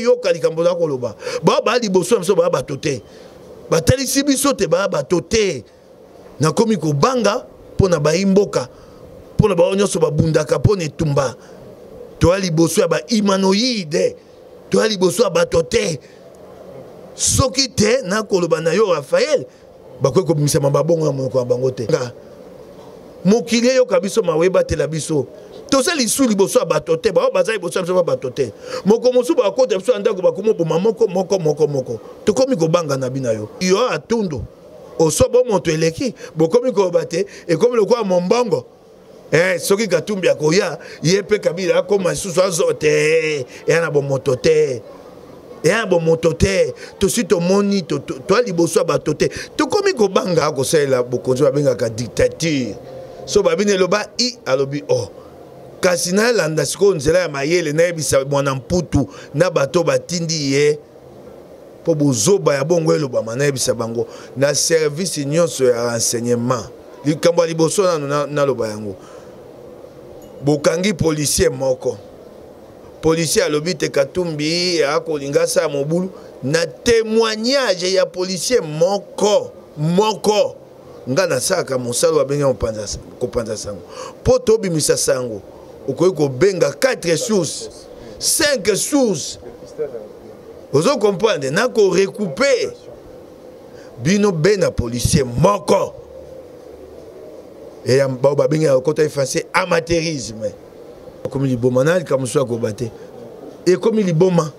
yo kalikambo na koloba ba liboso amso ba batote batalisi biso te ba batote na komi ko banga pona ba imboka pona ba onyoso ba bundaka pona etumba to ali boso ya ba humanoïde to ali boso ya batote soki te na koloba na yo Raphaël bakoki kobimisa mababongo na monoko ya bango te mokili yo kabiso maweba te la biso toza lisu liboso ya bato te bao baza liboso ya biso ba bato te moko mosu bakota biso ndako bakomo boma moko tokomi kobanga na bina yo atundu oso bo moto eleki bokomi koloba te ekomi lokwa mombongo soki Katumbi akoya ye pe Kabila akoma susu azote na bomoto te bomoto te tosi tomoni to liboso ya bato te tokomi kobanga akosalela bokonzi babengaka dictature so babine loba I alobi kasi na landa siko nzela ya mayele na yebisa mwana mputu na bato batindi ye po bozoba ya bongo eloba na yebisa bango na service nyonso ya renseignement likambo liboso na loba yango bokangi policier moko policier alobi te Katumbi akolinga sa mobulu na témoignage ya policier moko nga na saka mosalo abenga kopanza sango po tobimisa sango okoki kobenga 4 sources 5 sources ozo comprendre na ko recouper bino bena policier moko et bao babenga kota français amateurisme comme liboma na kamuso ko bate et comme liboma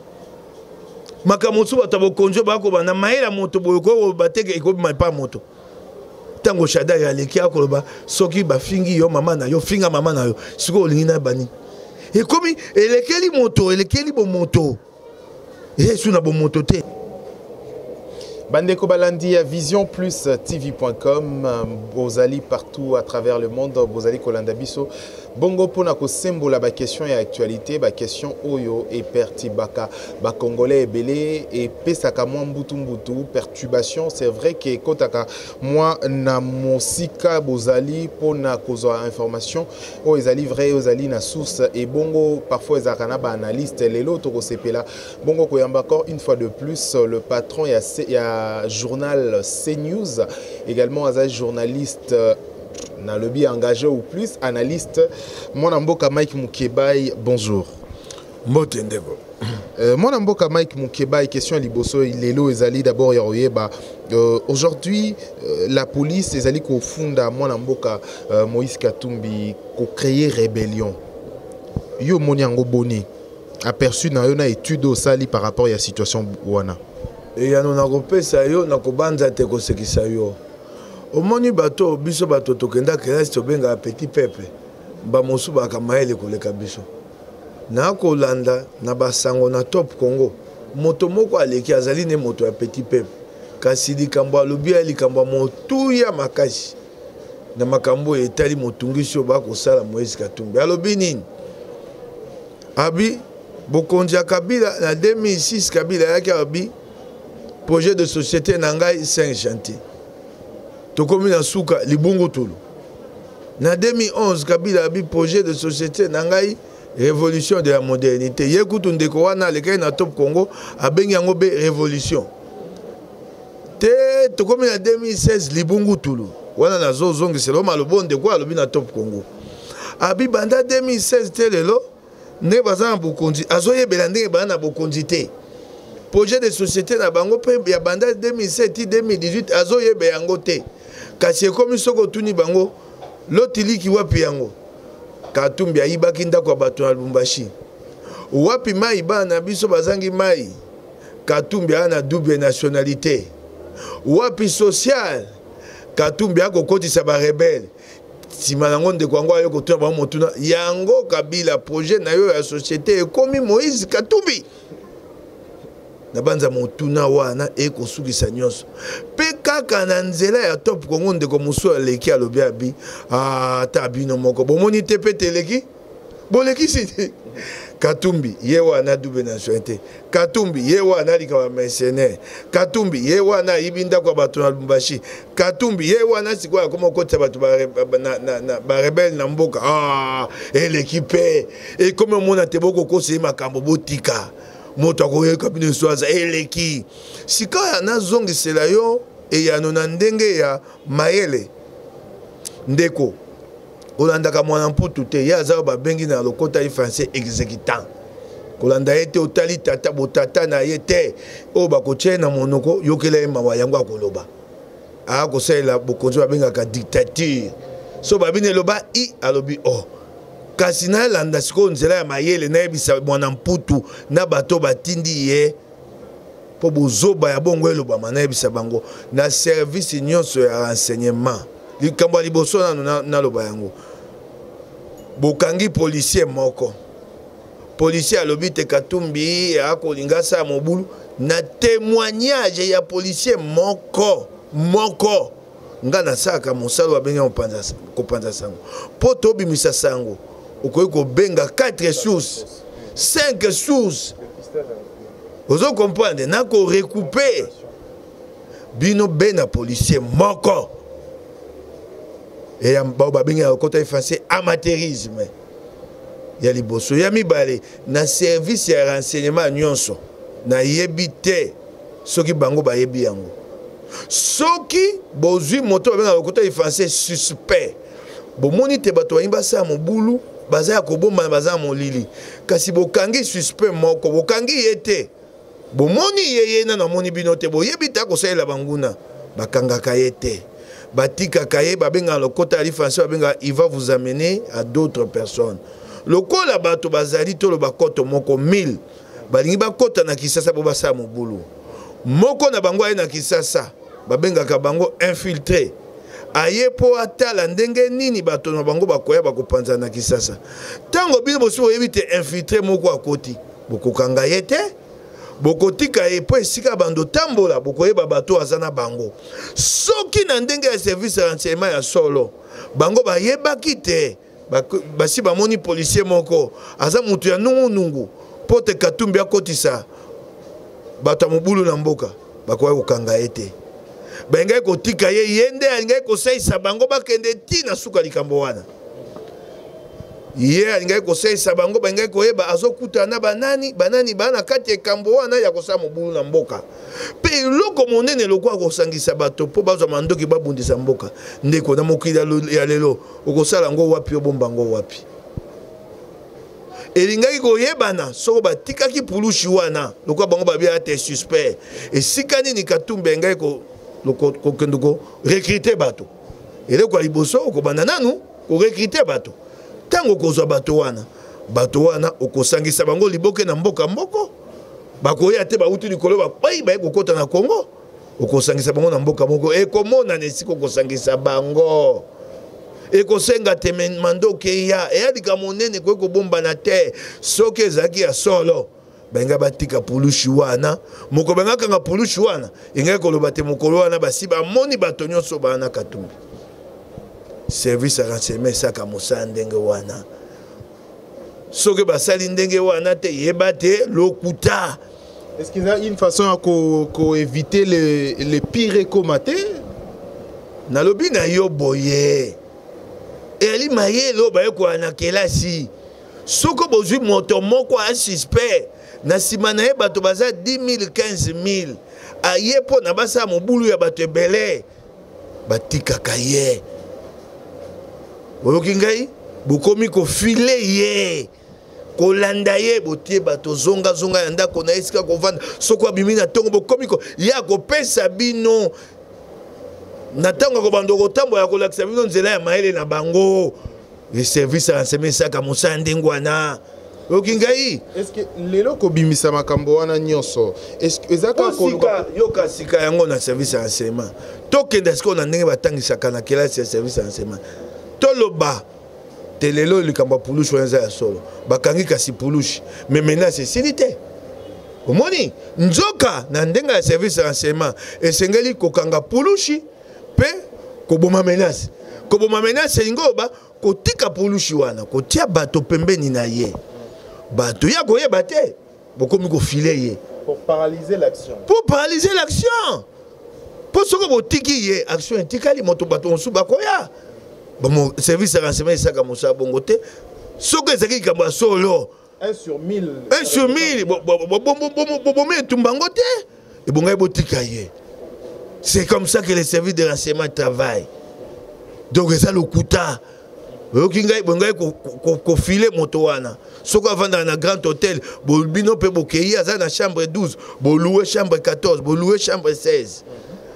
makamuso batabo konjo bako bana maela moto boyo ko bateke ko pa moto tango shada ya leki akoloba soki bafingi yo mama na yo finga mama na yo siko olingi na bani et comme elekeli bo moto yesu na bo moto te Bandeko Balandi à Vision Plus TV.com, Bozali partout à travers le monde, Bozali Kolanda Biso, Bongo pona ko sembola ba question et actualité, ba question oyo et pertibaka, ba congolais belé et pesaka mwa mbutu perturbation, c'est vrai que kotaka moi na mosika Bozali pona kozo information, o ezali vrai, ezali na source et bongo parfois ezakana ba analyste lelo to ko sepela. Bongo ko yamba encore une fois de plus le patron il y a journal CNews, également un journaliste dans le bien engagé ou plus, analyste. Mon amboka Mike Mukebai, bonjour. Mbotendebo. Mon amboka Mike Mukebai, question liboso, Lelo Ezali d'abord Yaroyeba. Aujourd'hui, la police Ezali ko funda mon amboka Moïse Katumbi ko créer rébellion. Yo moniango boni aperçu na yo na étude au sali par rapport à la situation wana. Et ya no nakopesa yo nakobanza te kosekisa yo omoni bato biso bato tokenda kelasi tobenga petit peuple bamosu bakamaele koleka biso na kolanda na basango na Top Congo moto moko aleki azali ne moto ya petit peuple kasi likambo alobi ya likambo motu ya makasi na makambo etali motungisi yo bakosala Moïse Katumbi alobi nini abi bokonzi ya Kabila na 2006 Kabila yaki abi projet de société Nangai 5 chantiers. Tokomi na suka libungu tulu. Na 2011 Kabila abi projet de société Nangai révolution de la modernité. Yekutu ndeko wana lekai na Top Congo abengi yango be révolution. Te tokomi na 2016 libungu tulu. Wana na zozongi selo malobo ndeko alobi na Top Congo. Abi banda 2016 te lelo ne bazana bokonzi azoyebela ndenge bana bokonzi te. Projet de société na bango pe ya banda 2007 2018 azoyebe yango te kasi ekomi soko tuni bango lotiliki wapi yango Katumbi ayibaki ndako ya bato na Lubumbashi wapi mai bana biso bazangi mai Katumbi ana double nationalité wapi social Katumbi akokotisa ba rebelle sima nango ndeko yango ayo kotuna ba motuna yango Kabila projet na yo ya société ekomi Moïse Katumbi na banza motuna wana ekosukisa nyonso pe kaka na nzela ya Top Congo ndeko musu aleki alobi abi ta bino moko bomoni te pe teleki boleki si Katumbi ye wana double nationalité Katumbi ye wana likaba mercenaire Katumbi ye wana ibinda kwa bato na Lubumbashi Katumbi ye wana sikoya koma kota bato ba rebelle na mboka eleki pe e comme mona te boko kose makambo botika moto akoyeka bino swaza eleki sikoyo nazongisela yo eyano na ndenge ya mayele ndeko olandaka mwana mputu te ye aza babengi na lokota ye français exécutant kolanda ye te otali tata botata na ye te oyo bakotie na monoko yokela ye mawa yango akoloba akosalela bokonzi babengaka dictature so babini eloba i alobi o kasi nalanda sikoyo nzela ya mayele nayebisa mwana mputu na bato batindi ye mpo bozoba ya bongo elobama nayebisa bango na service nyonso ya renseignement likambo ya liboso nano naloba yango bokangi policier moko policier alobi te Katumbi akolinga sa mobulu na témoignage ya policier moko nga nasaka mosalo abenga kopanza sango po tobimisa sango okoki kobenga 4 sources 5 sources ozo comprendre nako recouper bino bena policier moko et babenga kota français amateurisme ya liboso ya mibale na service ya renseignement nyonso na yebi te soki bango bayebi yango soki bozwi moto babenga kota français suspect bomoni te bato bayimba sa mobulu baza ya kobomba na baza molili kasi bokangi suspect moko bokangi ye te bomoni ye na moni bino te boyebi te akosalela banguna bakangaka ye te batikaka ye babenga lokota ya français babenga il va vous amener à d'autres personnes lokola bato bazali to lo bakoto moko 1000 balingi bakota na Kisasa bo basa mobulu moko na bango aye na Kisasa babengaka bango infiltré aye po atala ndenge nini bato na bango bakoya bakopanza na Kisasa tango bino boso yebi te infiltré moko akoti bokokanga ye te bokotika ye po esika bando tambola bokoyeba bato azana bango soki na ndenge ya service ya renseignement ya solo bango bayebaki te basi bamoni policier moko aza mutu ya nungu pote Katumbi akotisa bato mobulu na mboka bakoya kokanga ye te bengai kotika ye yende alingai kosaisa bango bakende tina suka likambo wana ye alingai kosaisa bango bengai koyeba azokutana banani bana kati ekambo wana ya kosa mobulu na mboka pe loko monene lokwa kosangisa bato po bazwa mandoki babundisa mboka ndeko na mokili ya lelo okosala ngo wapi obomba ngo wapi elingaki koyebana soko batikaki pulushi wana lokwa bango babia te suspect esika nini Katumbi engai kokende ko recruter bato eleko liboso okobanda nanu ko recruter bato tango kozwa bato wana okosangisa bango liboke na mboka mboko bakoya te bauti likolo bapai baye kokota na Kongo okosangisa bango na mboka moko ekomona nesiko okosangisa bango ekosenga temendo keya eyalika monene kweko bomba na te soki ezaki ya solo benga batika pulushi wana moko benga kanga pulushi wana ingai koloba te mokolo wana basi bamoni bato nyonso bana Katumbi service ya renseignement saka mosala ndenge wana soki basali ndenge wana te yeba te lokuta. Est-ce qu'il y a une façon à éviter les pires comatés? Nalobi na yo boye eli mayelo baye kwa na kelasi soko bozwi moto moko a suspect na sima na ye bato baza 10 000 15 000 aye po na basa mobulu ya bato ebele batikaka ye oyoki ngai bokomi kofile ye kolanda ye botie bato zonga ya ndako na esika kovanda soko abimi na tongo bokomi ko ya kopesa bino na tango kobando kotambo ya kolakisa bino nzela ya mayele na bango le service ya renseignement saka mosala ndenge wana oyoki ngai. Est-ce que lelo kobimisa makambo wana nyonso est-ce que ezaka koluka yoka sika yango na service ya renseignement tokenda siko na ndenge batangisaka na kelasi ya service ya renseignement toloba telelo likambo pulushi wana ya solo bakangi kasi pulushi mais maintenant c'est silité omoni nzoka na ndenga ya service ya renseignement esengeli kokanga pulushi pe koboma menace ingoba kotika pulushi wana kotia bato pembeni na ye bato ya koyeba te bokomi kofile ye pour paralyser l'action po soko botiki ye action etikali moto bato mosusu bakoya bon service de renseignement esaka mosala bongo te soko ezaki likambo ya solo 1 sur 1000. 1 sur 1000. Mais Tumbangote. Et bon, c'est comme ça que les services de renseignement travaillent. Donc, c'est ça le Kuta. Ko filer moto wana soko avanda na grand hôtel bolbino pe bokeyi aza na chambre 12 bo louer chambre 14 bo louer chambre 16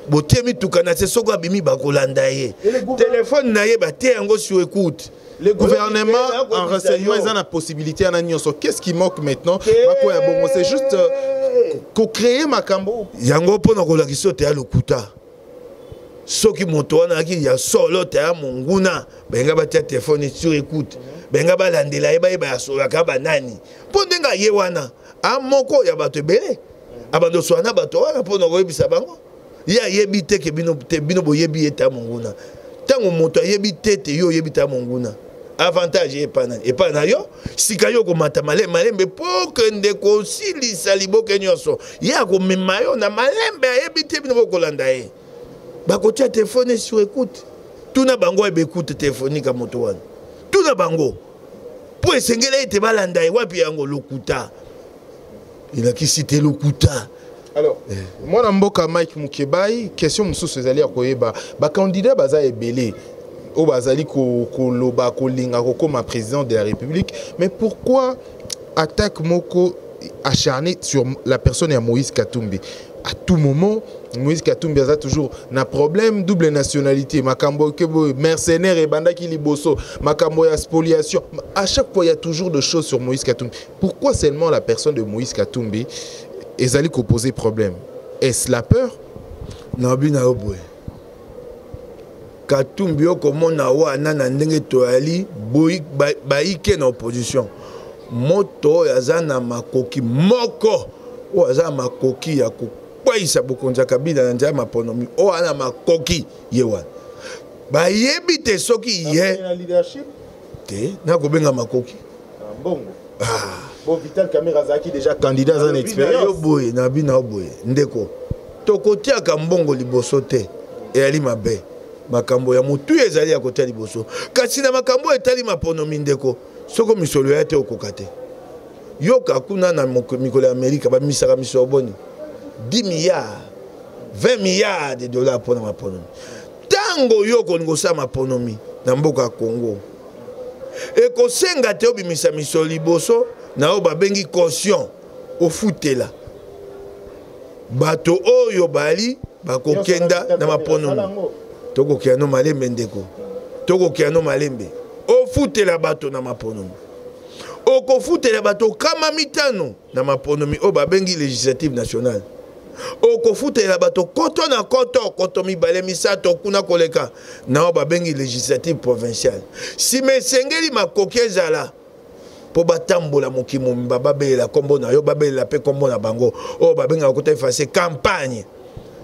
bo temi tukana se soko abimi bakolanda ye téléphone na ye ba te yango sur écoute. Le gouvernement en renseignement ils ont la possibilité à nyoso. Qu'est-ce qui manque maintenant? C'est juste ko créer makambo yango pona ko lakisa te ya lokuta. Soki moto wana ki ya solo te ya monguna benga batia téléphone sur écoute benga balandela ye ba solo ka banani pondenga ye wana a moko ya bato belé abando swana bato wana pona ko yebisa bango ya yebi te ke bino boyebi eta monguna tango moto yebi te yo yebi ta monguna avantage e pana yo sika yo ko mata malembe poke ndeko silisa liboke nyoso ya ko memayo na malembe yebi te bino kolanda ye. Bakotia téléphone sur écoute. Tout na bango ebe écoute téléphonique à moto wana. Tout na bango. Pour esengela ete balanda e wapi yango lokuta. Il a qui cité lokuta. Alors, moi na mboka Mike Mukebai, question mususu ezali ya koyeba. Ba candidat baza ebele. O bazali ko loba ko linga ko comme président de la République, mais pourquoi attaque moko acharné sur la personne de Moïse Katumbi? À tout moment, Moïse Katumbi a toujours un problème, double nationalité, makambo mercenaire et bandaki liboso, makambo ya spoliation. À chaque fois, il y a toujours des choses sur Moïse Katumbi. Pourquoi seulement la personne de Moïse Katumbi est allée poser problème? Est-ce la peur? Nabi na obwe. Katumbi okomona wana na ndenge toali boyi baike na opposition. Moto yazana makoki moko o azana makoki ya ko isa bokonza kabila na njama ponomi o ana makoki yewa ba yebi te soki ye leadership te na ko benga makoki mbongo bon Vital Kamerhe azaki déjà candidat en expérience boye na bina boye ndeko tokotia ka mbongo liboso te e ali mabe makambo ya mutu ezali ya kotia liboso kasi na makambo etali maponomi ndeko soko misolo ya te okokate yoka kuna na mikolo ya Amerika ba misaka misoboni 10 milliards, 20 milliards de dollars pour ma ponomi. Tango yo kongosa ma ponomi na mboka Congo. Et ko senga te obimisa misoli boso na o babengi caution o futela. Bato oyo bali bakokenda na ma ponomi. Toko kiano malembe ndeko. Toko kiano malembe. O futela bato na ma ponomi. O ko futela bato kama mitano na ma ponomi o babengi législative nationale. Oko futela bato koto na koto mibale misato kuna koleka na babengi législative provinciale. Si mesengeli makoki ezala po batambola mokimo bababela kombo na yo babela pe kombo na bango o babenga kota effacer campagne.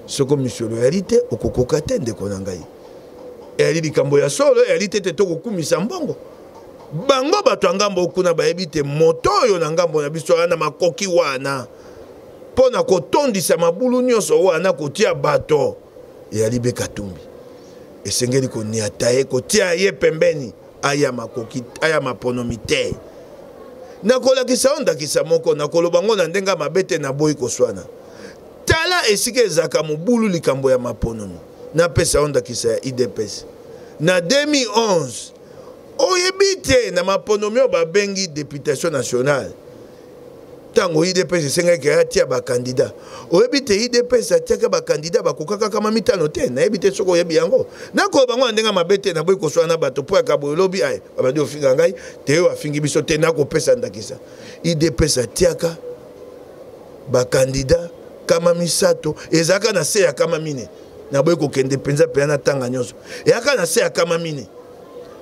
Soko monsieur le réalité okokoka te ndeko na ngai. Eli likambo ya solo eli te toko kumisa mbongo. Bango bato ngambo kuna bayebi te moto yo na ngambo na biso na makoki wana. Pona kotondisa mabulu nyonso wana kotia bato ya libe Katumbi esengeli ko niataye kotia ye pembeni aya makoki aya maponomi te nakolakisa ondakisa moko nakoloba ngo na ndenga mabete na boyi koswana tala esika ezaka mobulu likambo ya maponomi na pesa ondakisa ya IDPS na 2011 oyebite na maponomi o babengi députation nationale. Tango IDPS senga ke atia ba candidat. Oyebite IDPS atia ba candidat ba kokaka kama mitano te na yebite soko yebi yango. Na ko bango ndenga mabete na boy ko swana bato po ya kabo lobi ay babadi ofinga ngai te yo afingi biso te na ko pesa ndakisa. IDPS atiaka ba candidat kama misato ezaka na se ya kama mine. Na boy ko kende penza pe na tanga nyonso. Ezaka na se ya kama mine.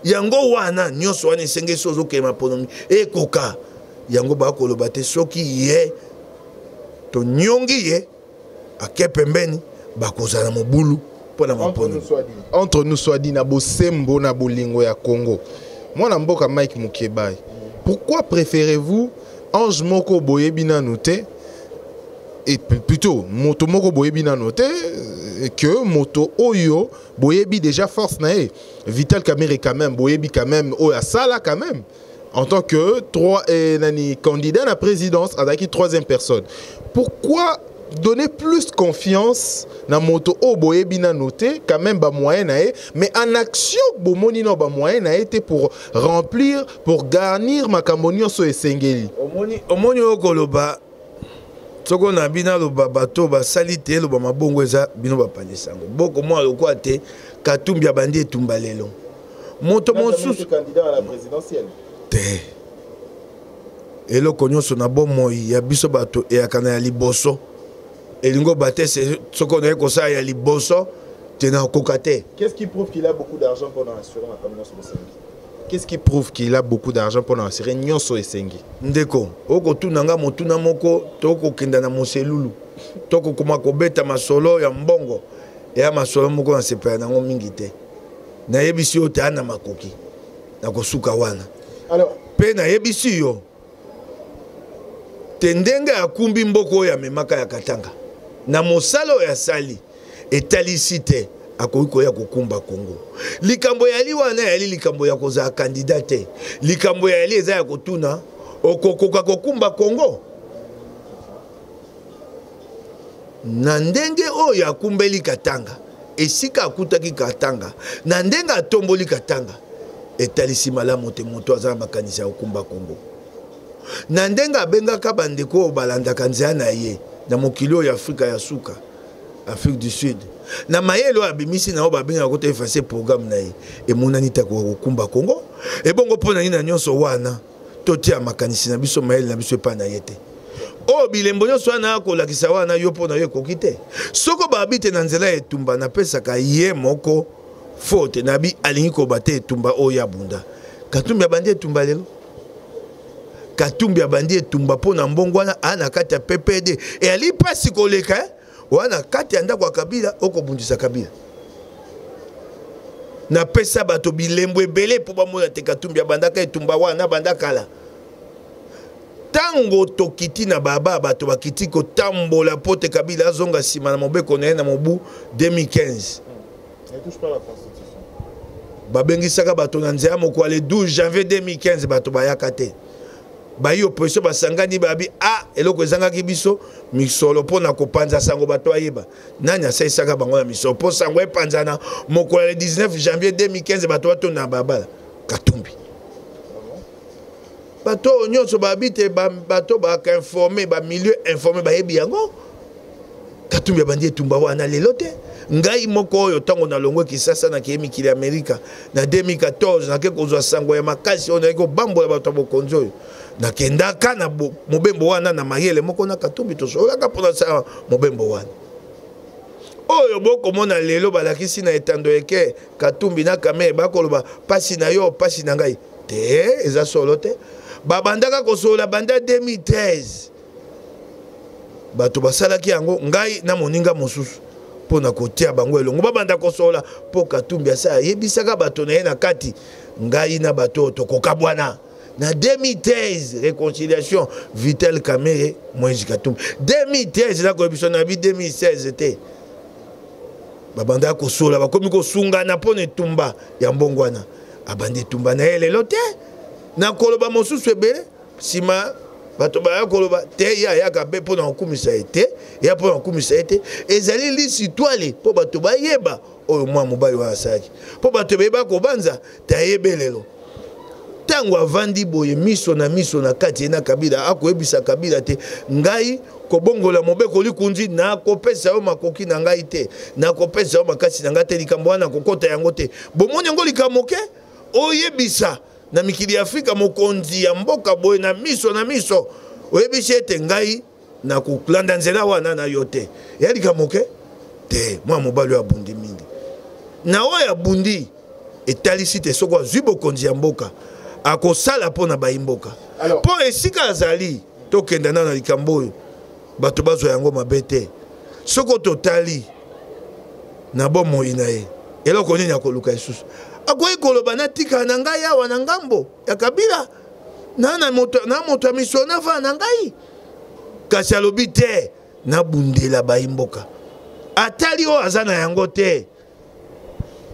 Yango wana nyonso wana senge sozo ke maponomi ekoka. Yango ba koloba te soki ye to nyongi ye ake pembeni ba kozala mobulu pona mapono entre nous soit dit na bosembo na bolingo ya Congo. Moi na mboka Mike Mukebai, pourquoi préférez-vous Ange Moko Boyebi Nanote et plutôt moto moko Boyebi Nanote que moto oyo Boyebi déjà force na Vital Kamerhe quand même Boyebi quand même Oya Sala quand même en tant que candidat à la présidence, avec une troisième personne. Pourquoi donner plus confiance na moto oboye bina noté quand même ba moyen nae, mais en action bomoni no ba moyen nae te pour remplir, pour garnir makambo so esengeli. Omoni okoloba soko na bina loba bato ba salite loba mabongo eza bino ba panisango. Boko mo lokwa te Katumbi abandi etumba lelo. Moto mosusu candidat à la présidentielle. Te. Eloko nyonso na bomoi ya biso bato e akana ya liboso. Elingo bate soko na ekosa ya liboso tena kokate. Qu'est-ce qui prouve qu'il a beaucoup d'argent pour assurer ma communauté sur le Sengi? Qu'est-ce qui prouve qu'il a beaucoup d'argent pour assurer nyonso esengi? Ndeko, oko tunanga motuna moko toko kenda na moselulu. Toko kuma kobeta masolo ya mbongo. Ya masolo moko na sepa na ngo mingi te. Na yebisi yo te ana makoki. Na kosuka wana. Alors, pe na yebisi yo tendenga ya kumbi mboko ya memaka ya katanga. Na mosalo ya sali etalisi te akoki ya kokumba Kongo. Likambo ya liwana ya likambo ya koza kandidate. Likambo ya eza ya kotuna okokoka kokumba Kongo. Na ndenge oyo akumbeli Katanga esika akutaki Katanga na ndenge atomboli Katanga etalisi malamu te moto aza makanisa okumba Kongo. Na ndenge abengaka bandeko balandaka nzela na ye na mokili ya Afrika ya suka, Afrique du Sud. Na mayelo abimisi na obabenga ko te effacer programme na ye emonani ta ko kumba Kongo e bongo pona ni na nyonso wana totia makanisi na biso mayele na biso epa na yete o bilembo nyonso wana kolakisa wana yo pona yo kokite soko babite na nzela etumba na pesaka ye moko faute na bi alingi ko bate etumba o ya bunda. Katumbi abandi etumba lelo. Katumbi abandi etumba pona mbongo wana ana kati ya PPD e ali pasi koleka wana kati ya ndako ya Kabila okobundisa Kabila. Na pesa bato bilembo ebele po bamona te Katumbi abandaka etumba wana bandakala. Tango tokiti na baba bato bakiti ko tambola pote Kabila azonga sima na mobeko na ye na mobu 2015. Ne touche pas la constitution. Babengisaka bato na nzela moko le 12 janvier 2015 bato bayaka te. Bayi opposition basangani babi eloko ezangaki biso misolo pona kopanza sango bato ayeba. Nani asaisaka bango na misolo po sango epanzana moko le 19 janvier 2015 bato batonda babala Katumbi. Bato nyonso babite bato baka informé ba milieu informé ba yebi yango Katumbi abandi etumba wana lelo te. Ngai moko oyo tango na longwe Kisasa na kiemi kili Amerika na 2014 na ke kozwa sango ya makasi ona ko bambola bato bokonzo oyo na kendaka na mobembo wana na mayele moko na Katumbi to solaka pona sa mobembo wana oyo boko mona lelo balakisi na etando eke Katumbi na kame bakoloba pasi na yo pasi na ngai te eza solo te. Babandaka kosola banda 2013 bato basalaki yango ngai na moninga mosusu pona kotia bango elongo babanda kosola po Katumbi asa yebisaka bato na ye na kati ngai na bato tokoka bwana na 2013 réconciliation Vital Kamerhe Moïse Katumbi 2013 na koyebiso na bi 2016 te babanda kosola bakomi kosungana pona etumba ya mbongwana abandi etumba na ye lelo te. Na koloba mosusu ebele sima bato baya koloba te ya yaka be pona okumisa ete ya pona okumisa ete ezali lisi toile po bato bayeba oyo mwa mobali wa asaki po bato beba kobanza ta yebelelo tango avandi boye miso na kati na Kabila akoyebisa Kabila te ngai kobongola mobeko likunzi na kopesa yo makoki na ngai te na kopesa yo makasi na ngai te likambo wana kokota yango te bomoni yango likamoke oyebisa na mikili Afrika mokonzi ya mboka boye na miso oyebisi ete ngai na kulanda nzela wana na yo te yalika moke te mwa mobali ya bundi mingi na oyo ya bundi etalisi te soko azwi bokonzi ya mboka akosala pona bayimboka po esika azali tokenda na likambo oyo bato bazwa yango mabe te soko totali na bomoi na ye eloko nini akoluka lisusu akoyi koloba natika na ngai awa na ngambo ya Kabila na moto ya misona va na ngai kasi alobi te nabundela bayimboka atali oyo aza na yango te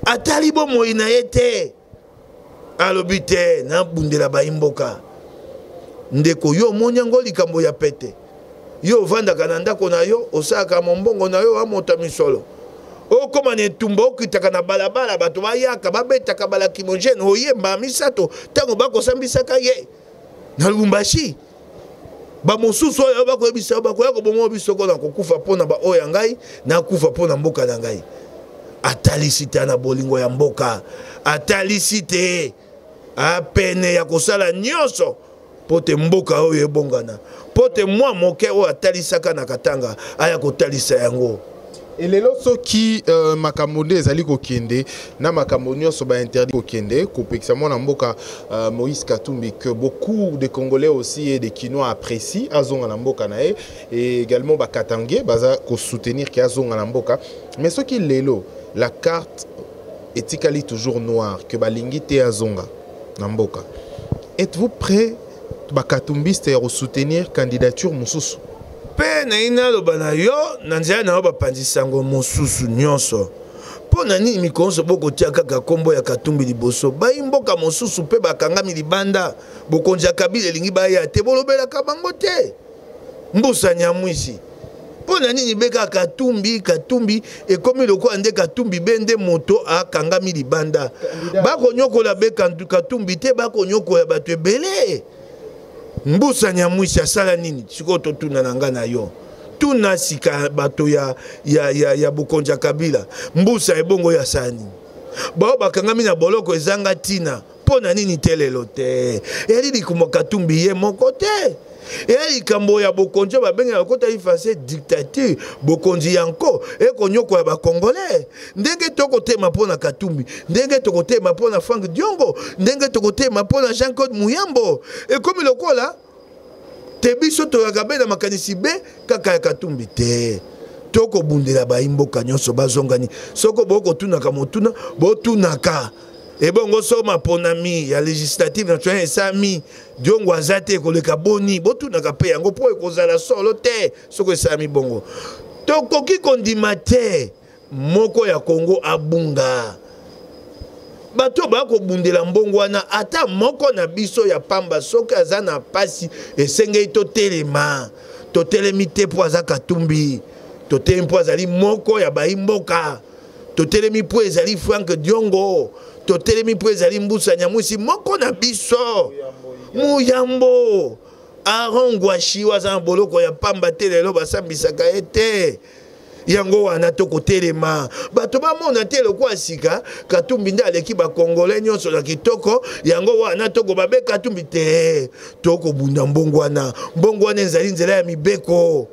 atali bomoi na ye te alobi te na bundela baimboka ndeko yo monyango likambo ya pete yo vandaka na ndako na yo osaka mombongo na yo amota misolo okoma ne tumba okitaka na balabala bato bayaka babetaka bala kimogene oyemba misato tango bakosambisaka ye na Lubumbashi bamosusu oyo bakoyebisa bakoya kobomo bisoko na kokufa pona ba oya ngai na kufa pona mboka na ngai atalisite na bolingo ya mboka atalisite apene ya kosala nyonso pote mboka oyo ebongana pote mwa moke oyo atalisaka na katanga aya kotalisa yango. Et les lots qui makambo ezali kokende na makambo nyonso ba interdit kokende kopekisamo na mboka Moïse Katumbi que beaucoup de Congolais aussi et des Kinois apprécient azonga na mboka na et également ba Katangé baza ko soutenir ki azonga na mboka mais ce qui lelo la carte etikali toujours noire que balingi te azonga na mboka. Êtes-vous prêt ba Katumbiste à soutenir candidature mususu? Pe na ina lobana yo na nzela na ba pandisango mosusu nyonso pona nini mikonso boko tia kaka kombo ya Katumbi liboso baimboka mosusu pe bakangami libanda bokonja Kabila lingi baya te bolobela ka bango te mbusa nyamwisi pona nini beka Katumbi ekomi lokwa nde Katumbi bende moto akangami libanda bako nyokola beka Katumbi te bako nyokola bato ebele mbusa nyamwisi asala nini siko totuna na nga na yo tuna sika bato ya bokonja Kabila mbusa ebongo ya sani bao bakangami na boloko ezanga tina pona nini telelo te eli likumba Katumbi ye moko te eli kambo ya bokonja babenga kota ifase dictature bokonji yanko ekonyoko ya bakongolais ndenge tokotema pona Katumbi ndenge tokotema pona Frank Diongo ndenge tokotema pona Jean-Claude Muyambo ekomi lokola tebiso toyakabe na makanisi be kaka ya Katumbi te toko bundela baimboka nyonso bazongani soko boko tunaka motuna botunaka ebongo soma ponami ya législative nationale esami Diongo azate koleka boni botunaka pe yango po ekozala solo te soko esami bongo tokoki kondima te moko ya Congo abunga bato bako bundela mbongo wana ata moko na biso ya pamba soki aza na pasi esengei totelema totelemi te po aza Katumbi totelemi po azali moko ya baimboka totelemi po ezali Frank Diongo totelemi po ezali Mbusa Nyamwisi moko na biso Muyambo arongwashi waza na boloko ya pamba te lelo basambisaka ete yango wana toko telema bato bamona te lokwa sika Katumbi nde aleki ba Congolais nyonso na kitoko yango wana toko babe Katumbi te toko bunda mbongo wana ezali nzela ya mibeko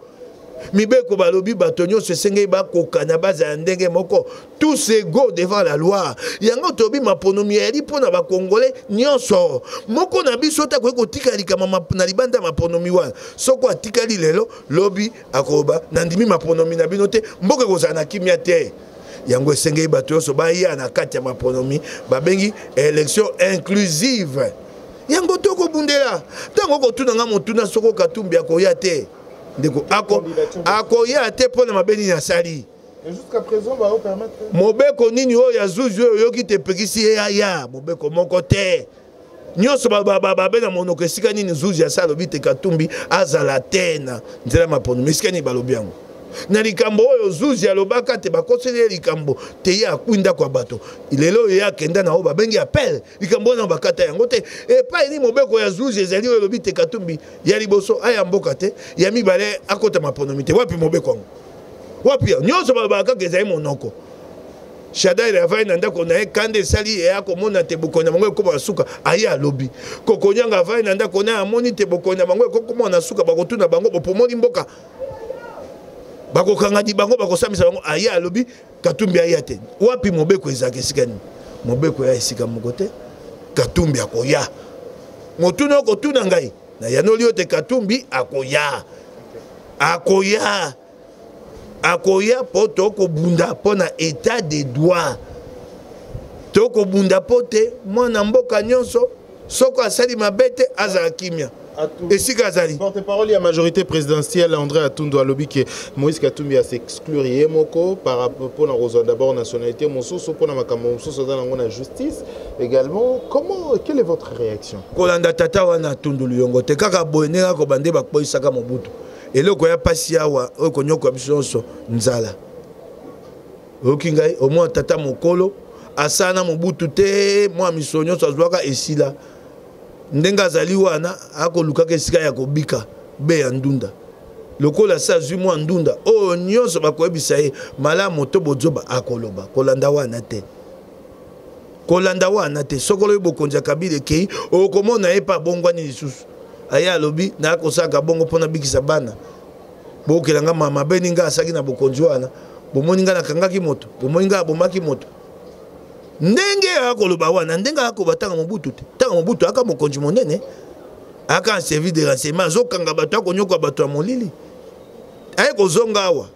balobi bato nyonso esengeli bakokana baza ndenge moko tous égaux devant la loi yango tobi maponomi yali mpona bakongolais nyonso moko na biso ta koki kotika likama na libanda maponomi wana soko atikali lelo lobi akoba nandimi maponomi na bino te mboka ekozala na kimia te yango esengeli bato nyonso baya na kati ya maponomi babengi élection inclusive yango tokobundela ntango kotunanga motuna soko Katumbi akoya te ndeko akoya te pona mabeni na sali jusqu'à présent va permettre mobeko nini oyo ya zuzu oyo yoki te pekisi ya mobeko moko te nyonso babe na monoko esika nini zuzu ya sala lobi te Katumbi azala te na nzela mapono esika nini balobi yango na likambo oyo zuzu alobaka te bakoseli likambo te ya akwinda kwa bato lelo ya kenda na oyo babengi appel likambo na bakata yango te epai ni mobeko ya zuzu ezali oyo lobi te Katumbi ya liboso aya mboka te ya mibale akota maponomi te wapi mobeko yango wapi nyonso babaka ezali monoko Shada il avai na ndako na kande sali e akomona te bokonya mango ekoma suka aya lobi kokonyanga avai na ndako na amoni te bokonya mango ekoma na suka bakotuna bango bopomoni mboka bakokanga di bango bakosamisa bango aya lobi Katumbi aya te wapi mobeko ezaka esika ni mobeko ya esika moko te Katumbi akoya motuna okotuna ngai na yanoli ote Katumbi akoya po toko bunda po na état de droit toko bunda po te mwana mboka nyonso soko asali mabete azala kimia Et si Gazali. Porte-parole de la majorité présidentielle, André Atundu alobi que Moïse Katumbi a s'exclure Yemoko par rapport à d'abord nationalité, Moussousou, pour la justice également. Quelle est votre réaction? Kolanda tata wana Tundu Luyongo te kaka boenera ko bande ba koisaka Mobutu. Et le koya pasi awa o konyoko biso nzala. Okingai au moins tata mokolo asana Mobutu te moi misonyo sazwaka esila. Ndenga zali wana akoluka ke sika ya kobika be ya ndunda lokola sa zwi mwa ndunda o nyonso bakoyebisa ye malamu to bozoba akoloba kolanda wana te sokolo bokonja kabile kei okomona ye pa bongwani lisusu aya alobi na akosaka bongo pona bikisa bana bokelanga mama beninga asaki na bokonji wana bomoninga nakangaki moto bomoninga abomaki moto ndenge akoloba wana ndenge akoba tanga Mobutu te tanga Mobutu aka mokonzi monene aka servi de renseignement azokanga bato akonyoka bato ya molili aye kozonga awa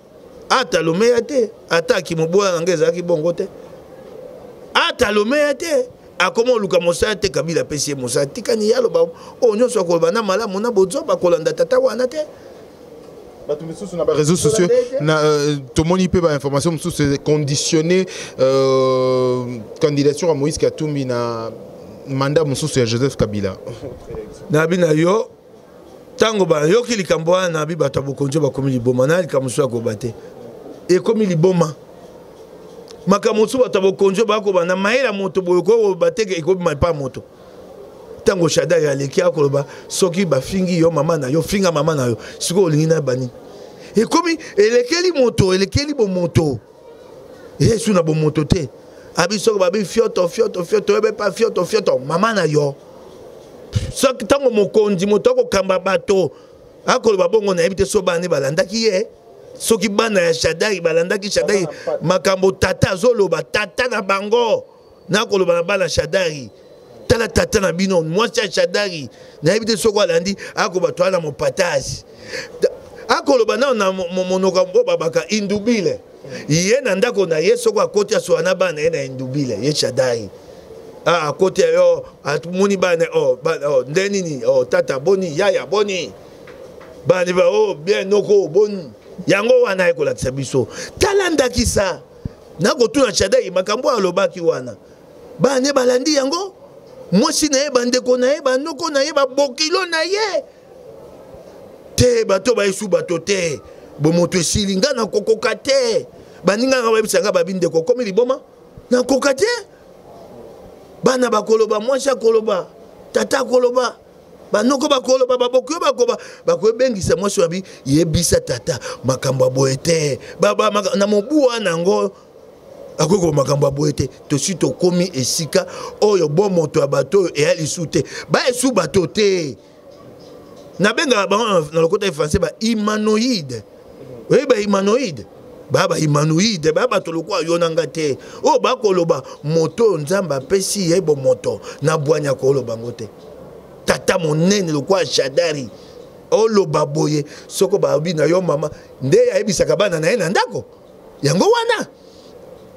atalomeya te ataki mobola na nge ezalaki bongo te atalomeya te akoma oluka mosala te Kabila apesi ye mosala tikani ye aloba oyo nyonso akoloba na malamu na bozoba kolanda tata wana te. Sur les réseaux sociaux, tout le monde peut avoir information c'est conditionné candidature à Moïse Katumbi na mandat sur Joseph Kabila. Nabina yo tango ba yo ki likambo na bi bato bokonjo ba komi liboma na likambo so akobate e komi liboma makamosu bato bokonjo ba ko bana maela moto boyo ko bateke e komi pa moto tango shada ya leki akoloba soki ba fingi yo mama na yo finga mama na yo siko olingi na bani e komi elekeli bo moto yesu na bo moto te abi soko ba bi fioto ebe pa fioto mama na yo soki tango mokonzi moto ko kamba bato akoloba bongo na ebite so bani balandaki ye soki bana ya Shadari balandaki Shadari makambo tata zoloba tata na bango na koloba na bana Shadari tala tata na bino mwasi ya Shadari na ebite soko alandi akoba toala mo patasi akoloba na monoko babaka indubile ye na ndako na ye soko akoti aso na bana ye na indubile ye Shadari akoti yo atmuni bana ndenini tata boni yaya boni bani ba bien noko boni yango wana ekolakisa biso talandaki sa nakotuna Shadari makambo alobaki wana bane balandi yango mwasi na ye bandeko na ye banoko na ye babokilo na ye te bato bayesu bato te bomoto esili nga na kokoka te baninga nga bayebisanga babindeko komi liboma na koka te bana bakoloba mwasi akoloba tata akoloba banoko bakoloba babokyo bakobengisa mwasi wabi yebisa tata makambo aboye te na mobu wana ngo akoko makambo aboye te tosi tokomi esika oyo bo moto ya bato eya lisu te bayesu bato te na benga na lokota ya français ba humanoïde oui ba humanoïde ba humanoïde ba bato lokwa yonanga te o bakoloba moto nzamba apesi ye bo moto na bwanya koloba ngote tata monene lokwa Shadari oloba boye soko babi na yo mama nde yebisaka bana na ye na ndako yango wana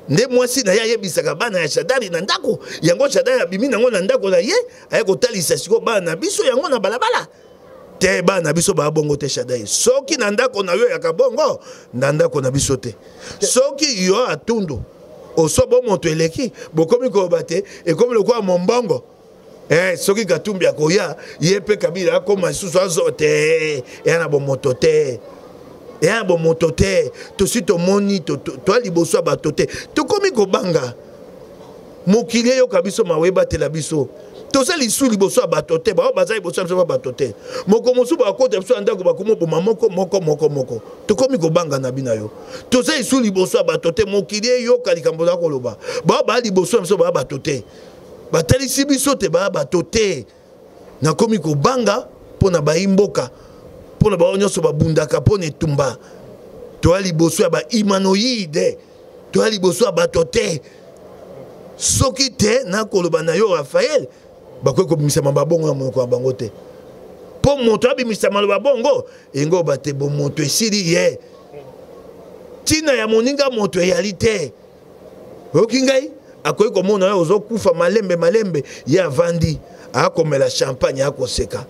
nde mwasi na ye yebisaka bana ya Shadari na ndako yango Shadari abimi nango na ndako na ye aye kotalisa siko bana biso yango na balabala te bana biso ba bongo te Shadari soki na ndako na yo ya kabongo na ndako na biso te soki yo Atundu osobo moto eleki bokomi ko bate e komi lokwa mombongo soki Katumbi akoya yepe Kabila akoma susu azote yana bo moto te ya bo moto te to si to moni to liboso bato te to komi ko banga mokili yo kabiso maweba te la biso to sali su liboso bato te ba baza liboso bato te moko mosu ba ko te biso andako ba komo boma moko to komi ko banga na bina yo to sali su liboso bato te mokili yo kalikambo na koloba ba liboso biso ba bato te batalisi biso te ba bato te na komi ko banga pona ba imboka pona ba nyonso babundaka pona etumba to ali boso ba humanoïde to ali boso bato te soki te na koloba na yo Raphaël bakoki kobimisama babongo na monoko ya bango te po moto abimisama babongo engo bate bo moto esili ye tina ya moninga moto eyali te oki ngai akoki komona yo ozokufa malembe ye avandi akomela champagne akoseka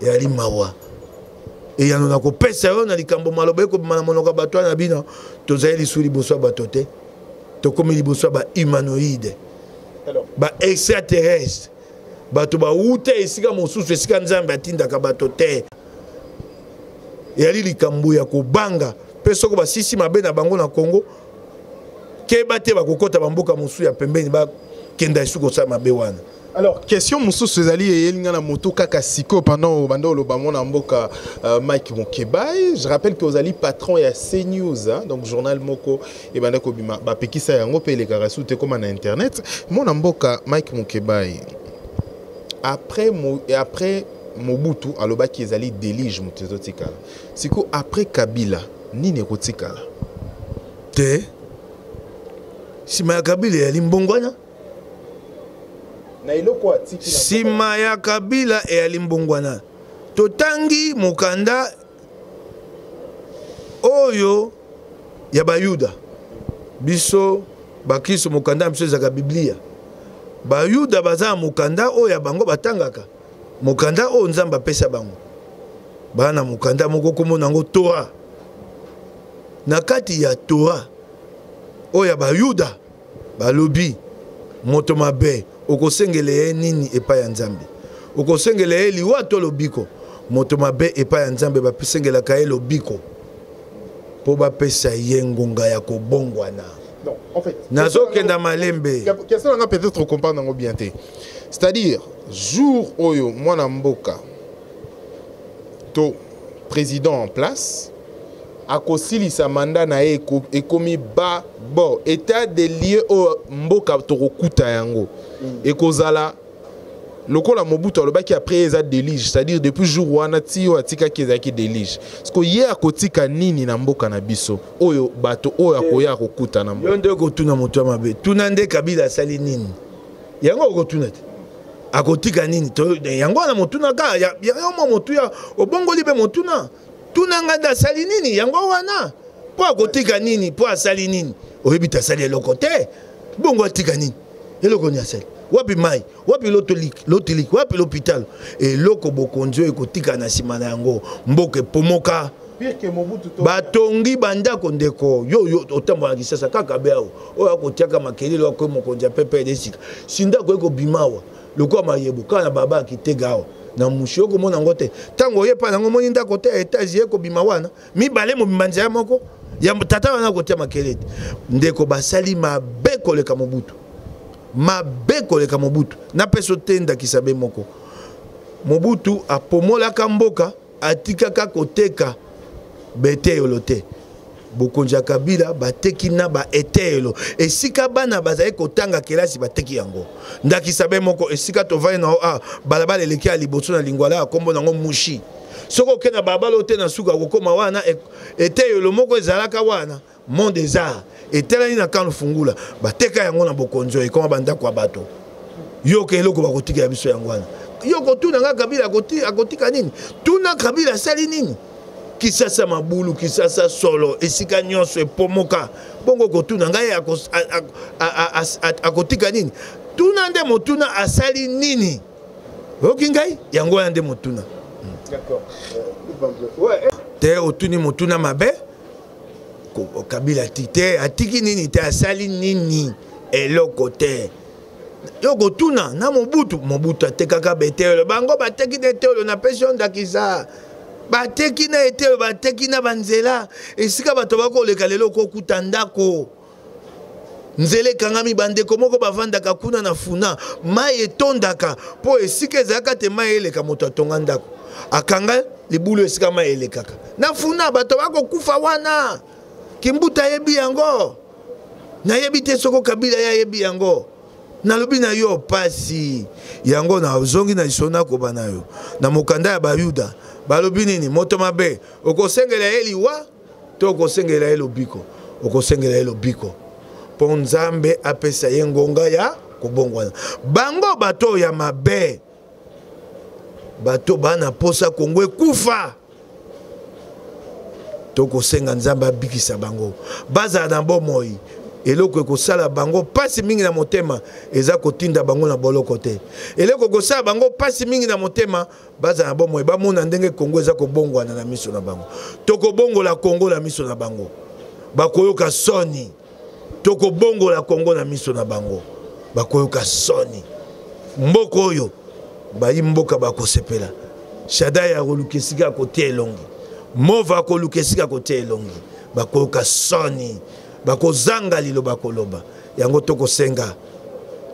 eyali mawa eyano na kopesa yo na likambo maloba ekobima na monoko ya bato na bino tozali lisusu liboso ya bato te tokomi liboso ya bahumanoïde baextraterrestre bato bauta esika mosusu esika nzambe atindaka bato te eyali likambo ya kobanga mpe soko basisi mabe na bango na Congo keba te bakokota bamboka mosusu ya pembeni bakenda esu kosala mabe wana. Alors, question mosusu ezali eyelinga na moto kaka siko pendant bando lo bamona mboka Mike Mokebai. Je rappelle que ozali patron ya CNews, hein, donc journal moko et banda ko bima ba pekisa yango pe le karasu te comme na internet. Mona mboka Mike Mokebai. Après Mobutu alobaki ezali délige motezo tikala. Siko après Kabila nini ko tikala? Te sima ya Kabila ya limbongwana sima ya Kabila e alimbongwana totangi mukanda oyo ya bayuda biso bakiso mukanda biso zaka Biblia bayuda baza mukanda oyo ya bango batangaka mukanda oyo nzamba pesa bango bana mukanda moko komona ngo Torah na kati ya Torah oyo ya bayuda balobi moto mabe okosengele nini epa ya nzambe okosengele liwa to lobiko moto mabe epa ya nzambe bapesengela kaye lobiko po bapesa ye ngonga ya kobongwana. Non, en fait, nazokenda malembe question nga peut-être comprendre ngo bien te, c'est-à-dire jour oyo mwana mboka to président en place akosilisa mandat na ekomi ba bon état des lieux au mboka tokokuta yango ekozala lokola Mobutu alobaki après eza délige, c'est-à-dire depuis jour wana ti o atika kezaki délige parce que ye akotika nini na mboka na biso oyo bato oyo akoya akokuta na mboka yo nde kotuna moto mabe tuna nde Kabila sali nini yango okotuna te akotika nini to yango na motuna ka yango motu ya obongo libe motuna tunanga da sali nini yango wana po akotika nini po asali nini oyebita sali eloko te bongo atika nini eloko ni asali wapi mai wapi lotolik wapi l'hôpital eloko bokonzo ekotika na sima na yango mboke pomoka batongi bandako ndeko yo otambola kisasa kaka beao oyo akotiaka makelelo akoye mokonzi ya pepe desika sindako ekobimawa lokwa mayebo kana baba akitegawa na mushio ko mona ngote tango ye pa nango moni ndako te etage ye ko bima wana mibale mo bimbanza ya moko ya tata wana ko tia makelete ndeko basali mabe koleka Mobutu mabe koleka Mobutu na peso tenda kisabe moko Mobutu apomola kamboka atikaka koteka bete yolote bokonja Kabila bateki na ba etelo esika bana bazali kotanga kelasi bateki yango ndaki sabe moko esika tovai na balabala eleki ya liboso na lingwala akombo nango mushi soko kena babalo te na suka kokoma wana etelo moko ezalaka wana monde des arts etelani na kanu fungula bateka yango na bokonzo ekoma banda kwa bato yoke eloko bakotika ya biso yango wana yoko tuna nga Kabila akotika nini tuna Kabila sali nini kisasa mabulu kisasa solo esika nyonso epomoka bongo kotuna ngai akotika nini tuna nde motuna asali nini oki ngai yango wana nde motuna. D'accord. Te otuni motuna mabe Kabila atiki nini te asali nini eloko te yoko tuna na Mobutu atekaka betelo bango bateki detelo na pension ndakisa bateki na etelo bateki na banzela esika bato bakoleka lelo kokuta ndako nzele kangami bandeko moko bavandaka kuna na funa mai etondaka po esika ezalaka te mai eleka moto atonga ndako akanga libulu esika mai elekaka na funa bato bakokufa wana Kimbuta yebi yango na yebi te soko Kabila ya yebi yango nalobi na yo pasi yango na zongi na isona ko banayo na mokanda ya bayuda balobi nini moto mabe okosengela eliwa to okosengela elobiko okosengela elobiko po nzambe apesa ye ngonga ya kobongwana bango bato ya mabe bato bana posa Kongo ekufa toko senga nzamba bikisa bango baza na bomoi eloko ekosala bango pasi mingi na motema eza kotinda bango na boloko te eloko ekosala bango pasi mingi na motema baza na bomoi bamona ndenge Kongo eza kobongwana na miso na bango tokobongola Kongo na miso na bango bakoyoka soni tokobongola Kongo na miso na bango bakoyoka soni mboko oyo bayi mboka bakosepela Shadai ya kolukesika kote elongi Mova kolukesika kote elongi bakoyoka soni bakozanga lilo bakoloba yango toko senga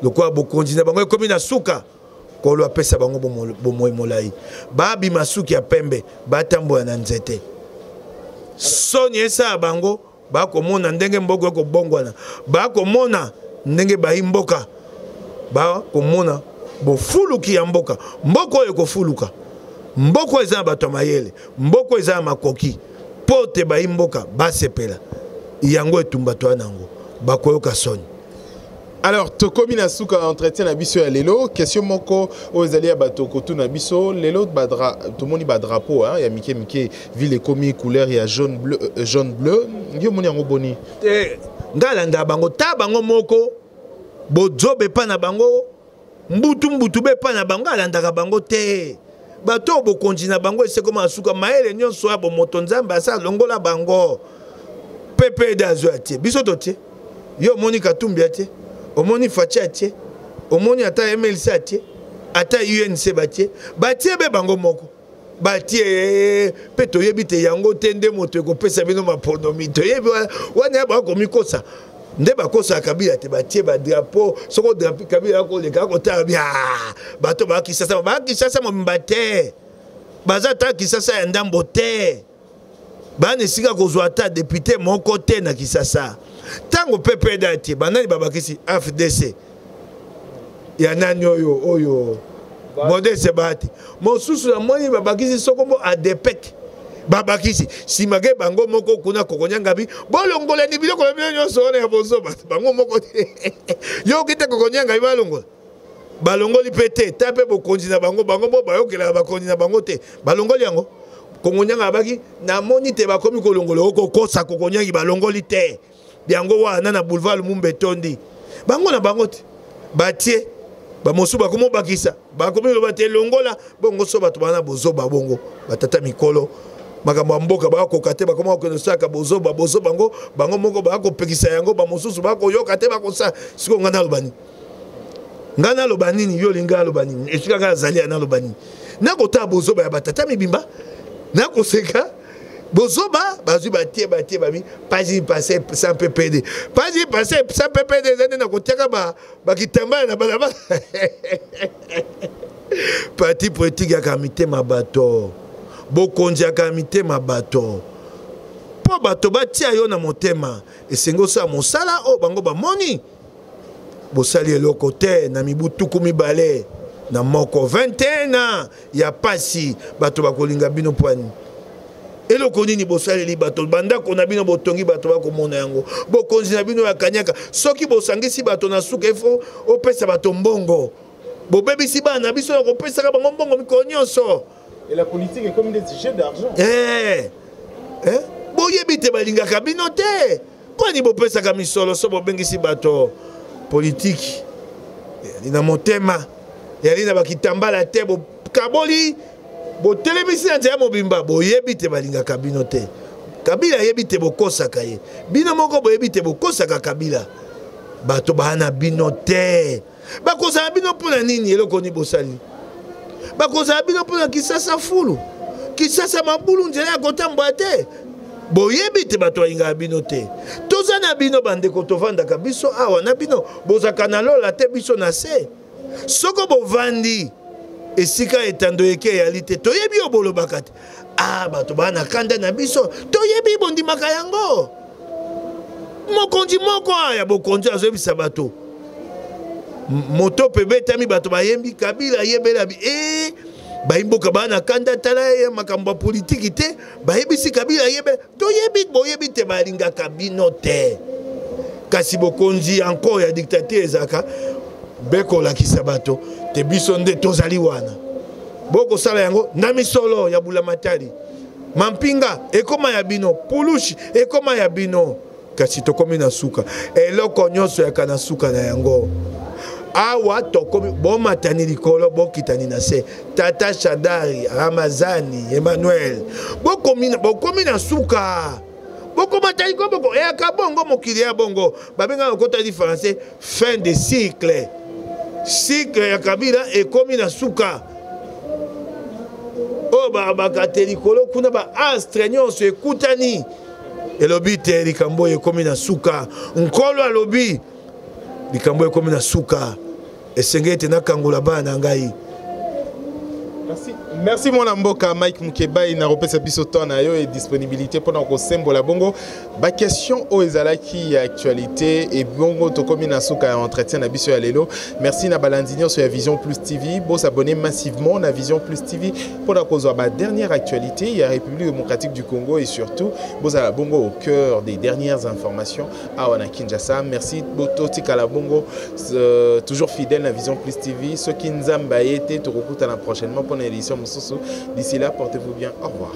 lokwa bokonzi na bango ekomi na suka kolo apesa bango bomoi molai babi masuki ya pembe batambola na nzete soni esa bango bakomona ndenge mboko ekobongwana bakomona ndenge bayi mboka bakomona bofuluki ya mboka mboko oyo ekofuluka mboko eza bato mayele mboko eza makoki pote bayi mboka basepela yango etumba to nango bakoyoka soni. Alors tokomi na suka entretien na biso ya lelo question moko ozali ya bato kotu na biso lelo badra tomoni ba drapeau hein ya mike ville komi couleur ya jaune bleu ndio moni yango boni ngala nda bango ta bango moko bozobe pa na bango mbutu be pa na bango alandaka bango te bato bokonzi na bango esekoma suka maele nyonso ya bomoto nzambe asa longola bango pepe dazo atie biso totie yo moni katumbi atie omoni fachi atie omoni ata MLC atie ata UNC batie be bango moko batie pe toyebi te yango te nde moto ekopesa bino maponomi toyebi wana bakomikosa nde bakosa Kabila te batie ba drapeau soko drapeau Kabila ko leka ko tabia bato ba kisasa momimba te baza ta kisasa ya ndambo te bana sika kozwa ta député moko te na Kisasa tango pepe dati banani babakisi FDC ya nani oyo modeste bati mosusu na moni babakisi sokombo ADPEC babakisi simage bango moko kuna kokonyanga bi bolongola ni biloko na nyonso ona ya bozoba bango moko yo kite kokonyanga bi balongoli pete tape bokonzi na bango bo bayokela bakonzi na bango te balongoli yango kokonyanga abaki na moni te bakomi kolongola okokosa kokonyangi balongoli te biango wana na boulevard Lumumba tondi bango na bango te batie bamosu bakomo bakisa bakomi lo bate longola bongo so bato bana bozoba bongo batata mikolo makambo mboka bakoka te bakoma konosaka bozoba bango moko bakopekisa yango bamosusu bakoyoka te bakosa siko ngana lobani yo linga lobani esika nga zali na lobani nakota bozoba ya batata mibimba nakoseka bozoba bazui batie babi pasi passé sans PPD pasi passé sans PPD zane na kotiaka bakitamba na balaba parti politique ya kamite mabato bokonzi ya kamite mabato po bato batia yo na motema esengo sa mosala o bango bamoni bosali eloko te na mibutuku mibale na moko 21 ans ya pasi bato bakolinga bino pwani eloko nini bosali bato bandako na bino botongi bato bakomona yango bokonzi na bino ya kanyaka soki bosangisi bato na suka efo opesa bato mbongo bobebisi bana biso na kopesa bango mbongo mikolo nyonso et la politique est comme des jeux d'argent boyebi te balingaka bino te pwani bopesaka misolo so bobengisi bato politique na motema yali na bakitambala te kaboli botelemisi na nzela mobimba boyebi te balingaka bino te Kabila yebi te bokosaka ye bino moko boyebi te bokosaka Kabila bato bana bino te bakozala bino mpona nini eloko ni bosali bakozala bino mpona Kisasa fulu Kisasa mabulu nzela ya kotambwa te boyebi te bato bayingaka bino te toza na bino bandeko tovandaka biso awa na bino bozaka na lola te biso na se soko bovandi esika etando eke yali te toyebi yo bolobaka te bato bana kanda na biso toyebi bondimaka yango mokonzi moko ya bokonzi azoyebisa bato moto pe betami bato bayembi Kabila yebela bayimboka bana kanda tala ya makambo politiki te bayebisi Kabila yebela toyebi boyebi te balingaka bino te kasi bokonzi encore ya dictature ezaka bekolakisa bato te biso nde tozali wana bokosala yango na misolo ya Bulamatari mampinga ekoma ya bino pulushi ekoma ya bino kasi tokomi na suka eloko nyonso ya kana suka na yango awa tokomi bomatani likolo bokitani na se tata Shadari Ramazani Emmanuel bokomi na suka bokomatani ko boko e akabongo mokili ya bongo babenga okota di français fin de cycle ya Kabila ekomi na suka o bakate likolo kuna ba astre nyonso ekutani elobi te likambo ekomi na suka nkolo alobi likambo ekomi na suka esengeli te nakangola bana na ngai. Merci mon amboka Mike Mukeba ina repesa biso temps na yo et disponibilité pendant ko sembola bongo ba question o ezalaki ya actualité et bongo to komi na suka entretien na biso ya lelo. Merci na balandinio sur Vision Plus TV, bo s'abonner massivement na Vision Plus TV pendant ko zo ba dernière actualité il y a République démocratique du Congo et surtout bo za bongo au cœur des dernières informations à wana Kinshasa. Merci Bototi Kala bongo toujours fidèle na Vision Plus TV. Ce qui nzamba été to kokuta la prochainement pour une édition. D'ici là, portez-vous bien. Au revoir.